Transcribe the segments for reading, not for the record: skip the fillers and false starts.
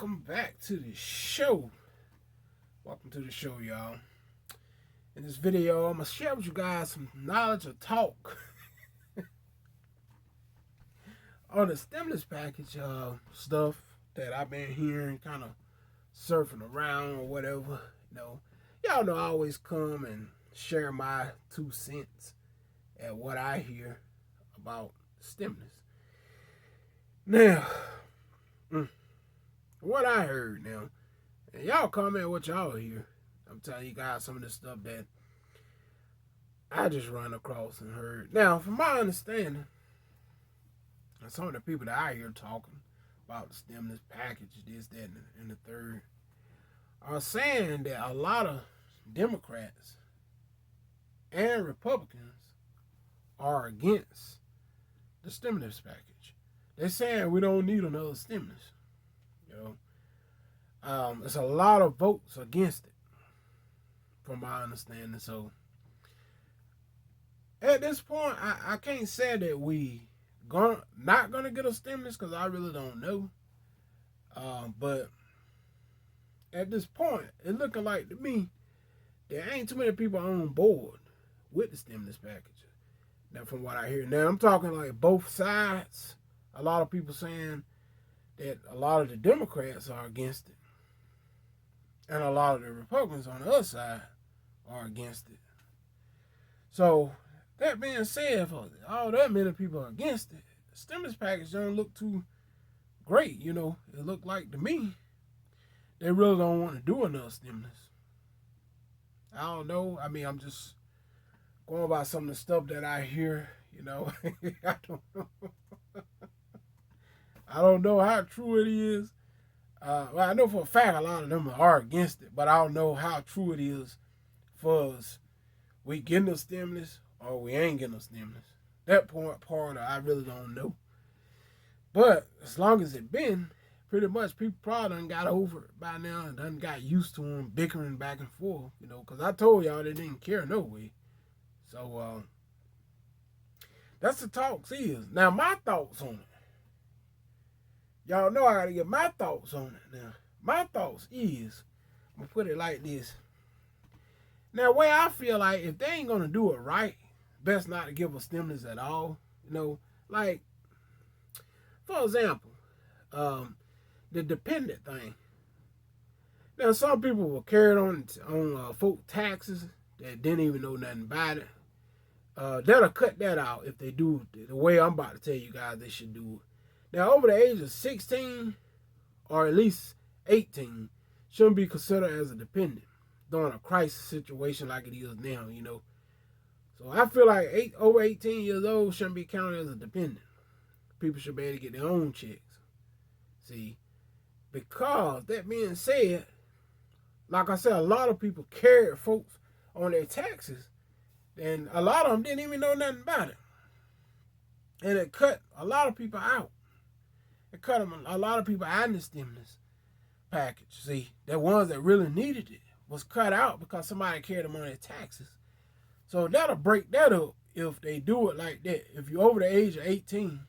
welcome back to the show. Welcome to the show, y'all. In this video, I'm going to share with you guys some knowledge or talk on the stimulus package stuff that I've been hearing, kind of surfing around or whatever. Y'all know I always come and share my 2 cents at what I hear about stimulus. Now, what I heard now, and y'all comment what y'all hear. I'm telling you guys some of the stuff that I just run across and heard. Now, from my understanding, and some of the people that I hear talking about the stimulus package, this, that, and the third, are saying that a lot of Democrats and Republicans are against the stimulus package. They're saying we don't need another stimulus. There's a lot of votes against it, from my understanding. So at this point, I can't say that we not gonna get a stimulus, because I really don't know. But at this point, it's looking like to me there ain't too many people on board with the stimulus package. Now, from what I hear, now I'm talking like both sides. A lot of people saying that a lot of the Democrats are against it, and a lot of the Republicans on the other side are against it. So, that being said, for all that many people are against it, the stimulus package don't look too great. It looked like to me they really don't want to do another stimulus. I don't know. I mean, I'm just going by some of the stuff that I hear. I don't know. I don't know how true it is. Well, I know for a fact a lot of them are against it, but I don't know how true it is for us. We getting a stimulus or we ain't getting a stimulus. That part I really don't know. But as long as it been, pretty much people probably done got over it by now and done got used to them bickering back and forth, because I told y'all they didn't care no way. So that's the talks is. Now, my thoughts on it. Y'all know I gotta get my thoughts on it now. My thoughts is, I'm gonna put it like this. Now, where I feel like if they ain't gonna do it right, best not to give a stimulus at all. Like, for example, the dependent thing. Now, some people were carried on folk taxes that didn't even know nothing about it. That'll cut that out if they do the way I'm about to tell you guys they should do it. Now, over the age of 16, or at least 18, shouldn't be considered as a dependent during a crisis situation like it is now, So I feel like over 18 years old shouldn't be counted as a dependent. People should be able to get their own checks. See, because that being said, like I said, a lot of people carried folks on their taxes, and a lot of them didn't even know nothing about it. And it cut a lot of people out. It cut a lot of people out in the stimulus package. See, the ones that really needed it was cut out because somebody carried them on their taxes. So that'll break that up if they do it like that. If you're over the age of 18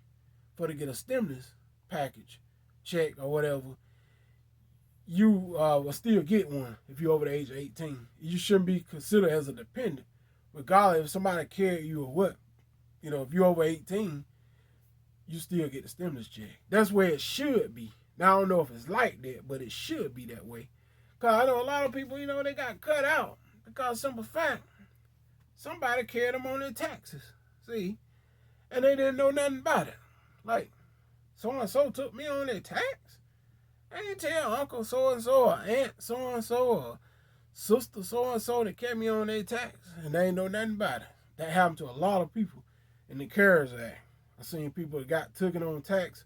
for to get a stimulus package, check or whatever, you will still get one if you're over the age of 18. You shouldn't be considered as a dependent, regardless if somebody carried you or what. If you're over 18, you still get the stimulus check. That's where it should be. Now, I don't know if it's like that, but it should be that way. Because I know a lot of people, they got cut out because simple fact, somebody carried them on their taxes. See? And they didn't know nothing about it. Like, so-and-so took me on their tax. I didn't tell uncle so-and-so or aunt so-and-so or sister so-and-so that kept me on their tax. And they ain't know nothing about it. That happened to a lot of people in the CARES Act. I seen people that got taken on tax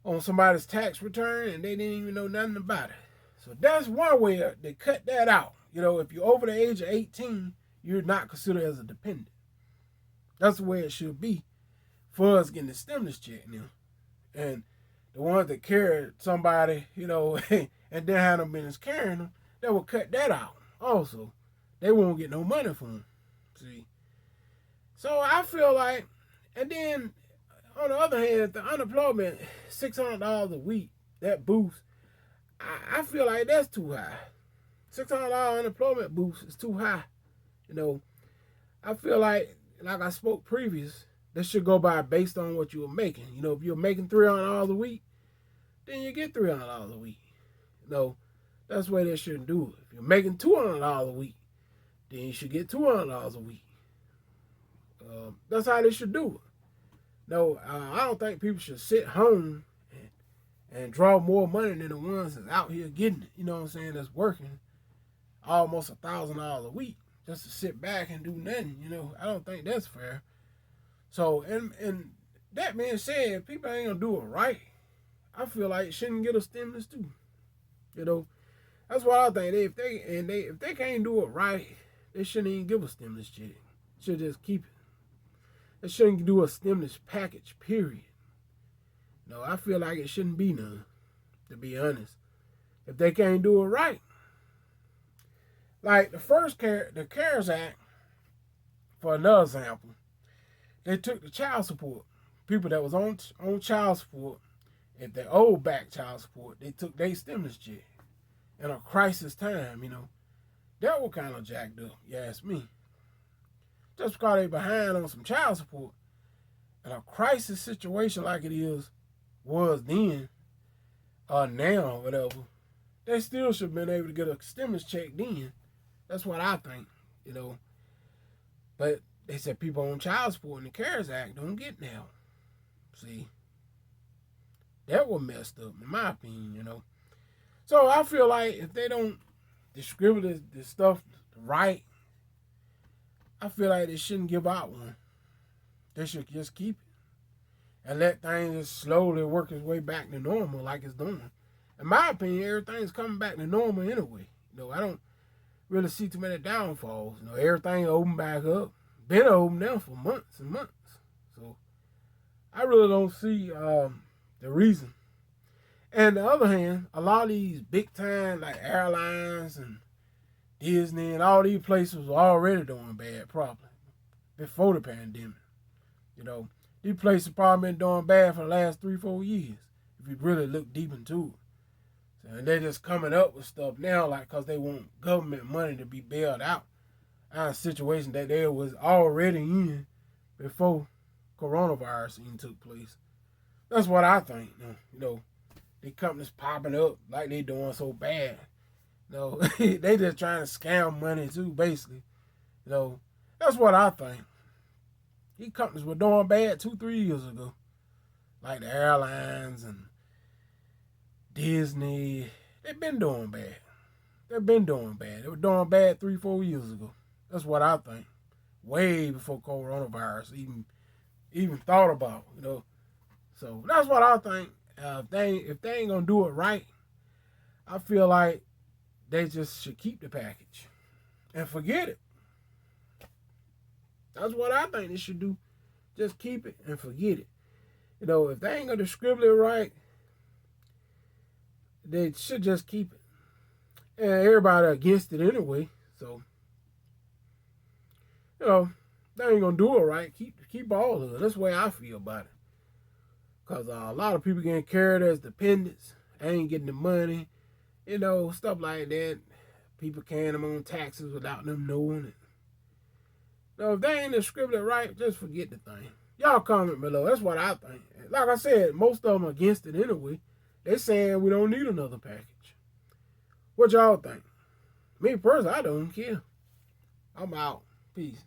on somebody's tax return and they didn't even know nothing about it. So that's one way they cut that out. If you're over the age of 18, you're not considered as a dependent. That's the way it should be for us getting the stimulus check now. And the ones that carried somebody, and then had them business carrying them, they will cut that out also. They won't get no money from them. See? So I feel like, and then on the other hand, the unemployment, $600 a week, that boost, I feel like that's too high. $600 unemployment boost is too high. You know, I feel like I spoke previous, this should go by based on what you were making. You know, if you're making $300 a week, then you get $300 a week. You know, that's the way they shouldn't do it. If you're making $200 a week, then you should get $200 a week. That's how they should do it. No, I don't think people should sit home and draw more money than the ones that's out here getting it. You know what I'm saying? That's working almost $1,000 a week just to sit back and do nothing. You know, I don't think that's fair. So, and that being said, if people ain't gonna do it right, I feel like it shouldn't get a stimulus too. You know, that's what I think. If they can't do it right, they shouldn't even give a stimulus check. Should just keep it. They shouldn't do a stimulus package, period. No, I feel like it shouldn't be none, to be honest. If they can't do it right. Like the CARES Act, for another example, they took the child support. People that was on child support, if they owed back child support, they took their stimulus check. In a crisis time, you know. That was kind of jacked up, you ask me. Just because they behind on some child support, in a crisis situation like it was then, or now, or whatever, they still should have been able to get a stimulus check then. That's what I think, you know. But they said people on child support in the CARES Act don't get now. See, that was messed up, in my opinion, you know. So I feel like if they don't distribute this stuff right, I feel like they shouldn't give out one. They should just keep it and let things just slowly work its way back to normal like it's doing. In my opinion, everything's coming back to normal anyway. You know, I don't really see too many downfalls. You know, everything opened back up. Been open now for months and months. So I really don't see the reason. And on the other hand, a lot of these big time like airlines and Disney and all these places were already doing bad probably before the pandemic. You know, these places probably been doing bad for the last 3-4 years if you really look deep into it. So, and they're just coming up with stuff now like because they want government money to be bailed out out of a situation that they was already in before coronavirus even took place. That's what I think. You know, the companies popping up like they doing so bad. You know, they just trying to scam money too, basically. You know, that's what I think. These companies were doing bad 2-3 years ago. Like the airlines and Disney. They've been doing bad. They've been doing bad. They were doing bad 3-4 years ago. That's what I think. Way before coronavirus even thought about, you know. So that's what I think. If they ain't gonna do it right, I feel like they just should keep the package and forget it. That's what I think they should do. Just keep it and forget it. You know, if they ain't gonna distribute it right, they should just keep it. And everybody against it anyway. So, you know, they ain't gonna do it right. Keep all of it. That's the way I feel about it. Because a lot of people getting carried as dependents, ain't getting the money, you know, stuff like that. People carrying them on taxes without them knowing it. So if they ain't distributed right, just forget the thing. Y'all comment below. That's what I think. Like I said, most of them are against it anyway. They saying we don't need another package. What y'all think? Me personally, I don't care. I'm out. Peace.